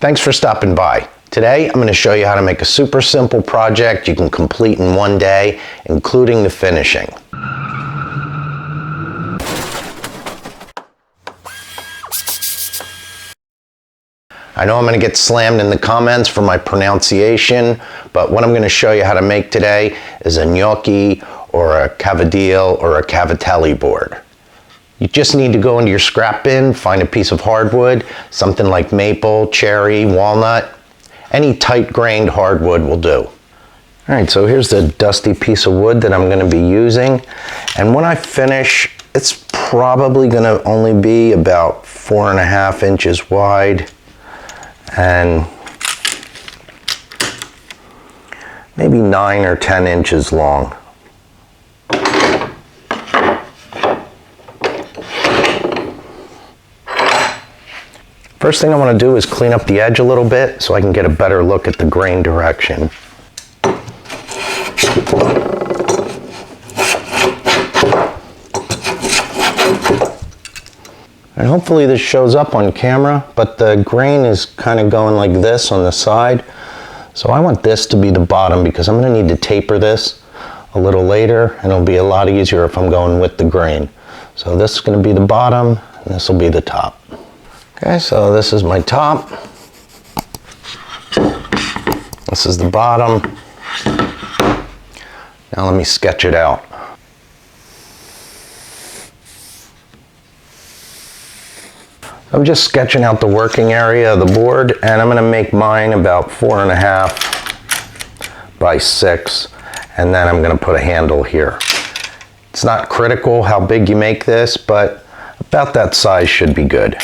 Thanks for stopping by. Today I'm going to show you how to make a super simple project you can complete in one day, including the finishing. I know I'm going to get slammed in the comments for my pronunciation, but what I'm going to show you how to make today is a gnocchi or a cavadile or a cavatelli board. You just need to go into your scrap bin, find a piece of hardwood, something like maple, cherry, walnut. Any tight grained hardwood will do. All right, so here's the dusty piece of wood that I'm going to be using. And when I finish, it's probably going to only be about 4.5 inches wide and maybe 9 or 10 inches long. First thing I want to do is clean up the edge a little bit so I can get a better look at the grain direction. And hopefully this shows up on camera, but the grain is kind of going like this on the side. So I want this to be the bottom because I'm going to need to taper this a little later, and it'll be a lot easier if I'm going with the grain. So this is going to be the bottom, and this will be the top. Okay, so this is my top. This is the bottom. Now let me sketch it out. I'm just sketching out the working area of the board, and I'm going to make mine about 4.5 by 6, and then I'm going to put a handle here. It's not critical how big you make this, but about that size should be good.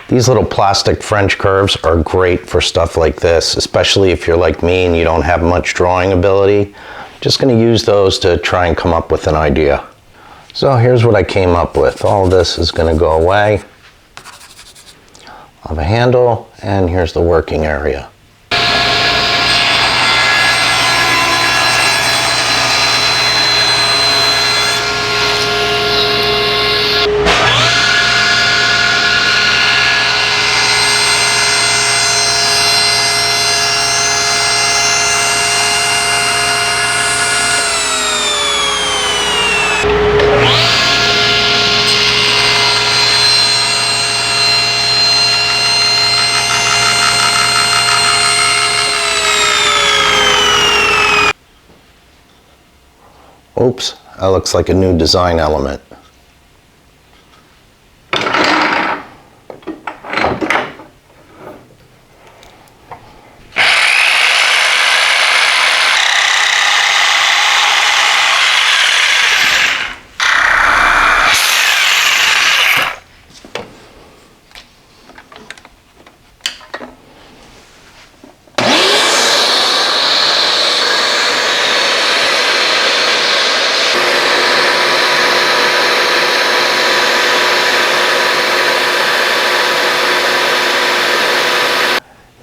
These little plastic French curves are great for stuff like this, especially if you're like me and you don't have much drawing ability. I'm just going to use those to try and come up with an idea. So here's what I came up with. All this is going to go away. I'll have a handle, and here's the working area. Oops, that looks like a new design element.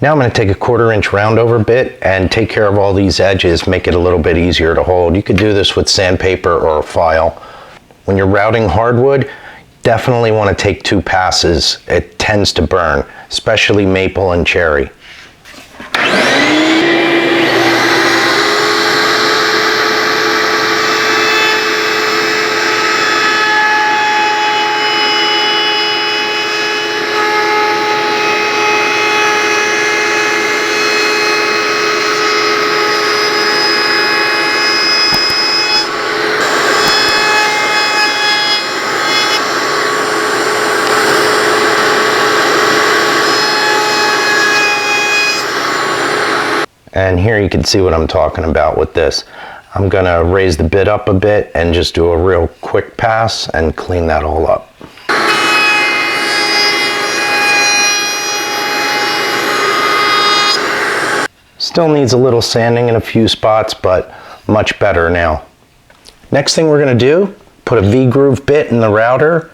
Now I'm going to take a 1/4 inch round over bit and take care of all these edges, make it a little bit easier to hold. You could do this with sandpaper or a file. When you're routing hardwood, definitely want to take 2 passes. It tends to burn, especially maple and cherry. And here you can see what I'm talking about with this. I'm going to raise the bit up a bit and just do a real quick pass and clean that all up. Still needs a little sanding in a few spots, but much better now. Next thing we're going to do, put a V-groove bit in the router,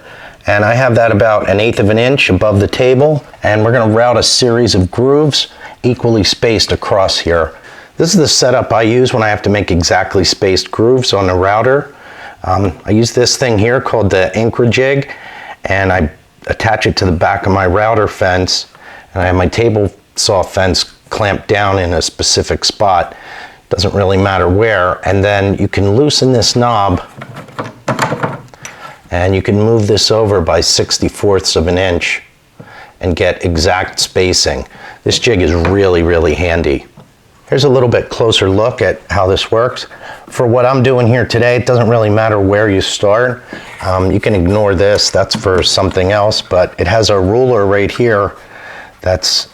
and I have that about 1/8 of an inch above the table, and we're going to route a series of grooves equally spaced across here. This is the setup I use when I have to make exactly spaced grooves on the router. I use this thing here called the Incra jig, and I attach it to the back of my router fence, and I have my table saw fence clamped down in a specific spot. Doesn't really matter where. And then you can loosen this knob and you can move this over by 64ths of an inch and get exact spacing. This jig is really, really handy. Here's a little bit closer look at how this works. For what I'm doing here today, it doesn't really matter where you start. You can ignore this, that's for something else, but it has a ruler right here that's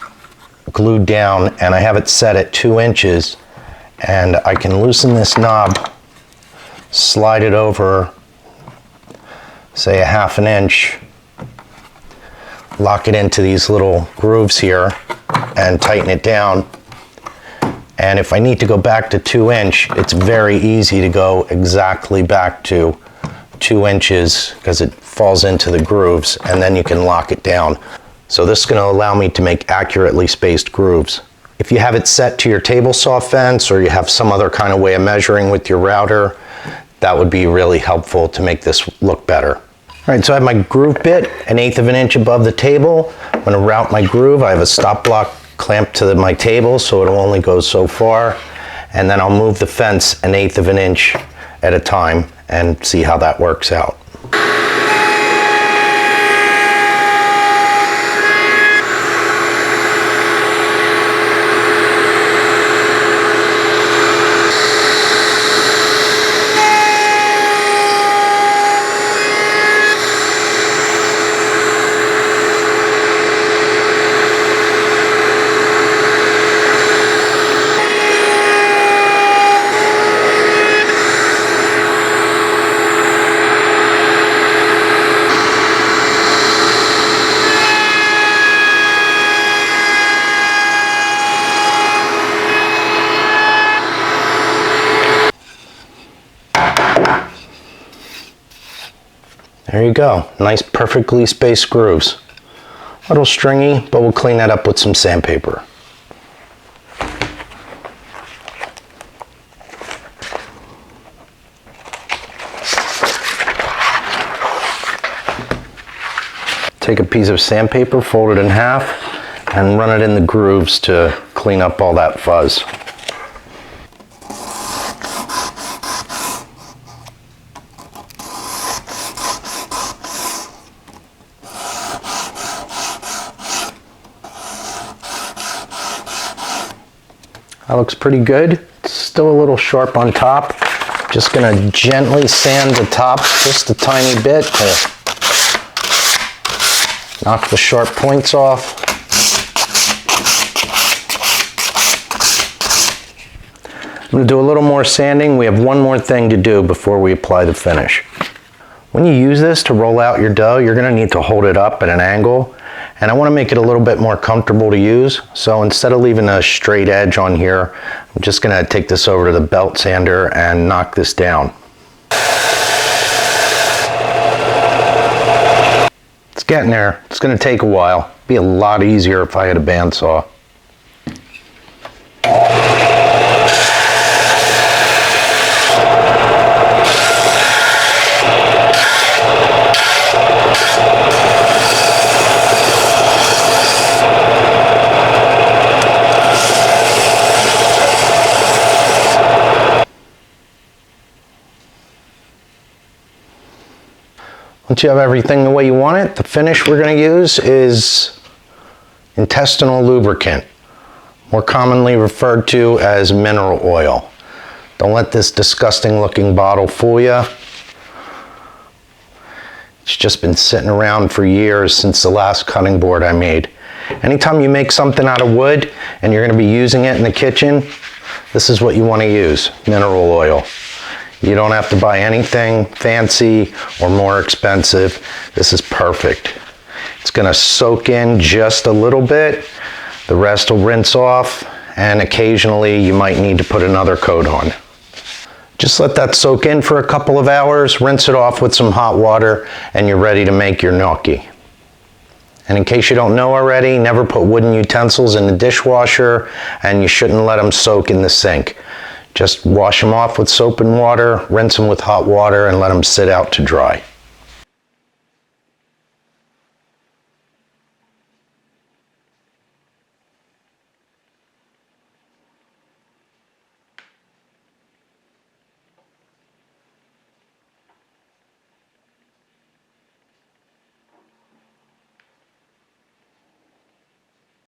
glued down, and I have it set at 2 inches, and I can loosen this knob, slide it over, say a 1/2 inch, lock it into these little grooves here and tighten it down. And if I need to go back to 2 inch, it's very easy to go exactly back to 2 inches because it falls into the grooves, and then you can lock it down. So this is going to allow me to make accurately spaced grooves. If you have it set to your table saw fence, or you have some other kind of way of measuring with your router, that would be really helpful to make this look better. All right, so I have my groove bit 1/8 of an inch above the table. I'm going to route my groove. I have a stop block clamped to my table, so it'll only go so far. And then I'll move the fence 1/8 of an inch at a time and see how that works out. There you go, nice perfectly spaced grooves. A little stringy, but we'll clean that up with some sandpaper. Take a piece of sandpaper, fold it in half, and run it in the grooves to clean up all that fuzz. That looks pretty good. It's still a little sharp on top. Just gonna gently sand the top just a tiny bit to knock the sharp points off. I'm gonna do a little more sanding. We have one more thing to do before we apply the finish. When you use this to roll out your dough, you're gonna need to hold it up at an angle. And I want to make it a little bit more comfortable to use. So instead of leaving a straight edge on here, I'm just going to take this over to the belt sander and knock this down. It's getting there. It's going to take a while. It'd be a lot easier if I had a bandsaw. Once you have everything the way you want it, the finish we're going to use is intestinal lubricant, more commonly referred to as mineral oil. Don't let this disgusting looking bottle fool you. It's just been sitting around for years since the last cutting board I made. Anytime you make something out of wood and you're going to be using it in the kitchen, this is what you want to use, mineral oil. You don't have to buy anything fancy or more expensive. This is perfect. It's going to soak in just a little bit. The rest will rinse off, and occasionally you might need to put another coat on. Just let that soak in for a couple of hours, rinse it off with some hot water, and you're ready to make your gnocchi. And in case you don't know already, never put wooden utensils in the dishwasher, and you shouldn't let them soak in the sink. Just wash them off with soap and water, rinse them with hot water, and let them sit out to dry.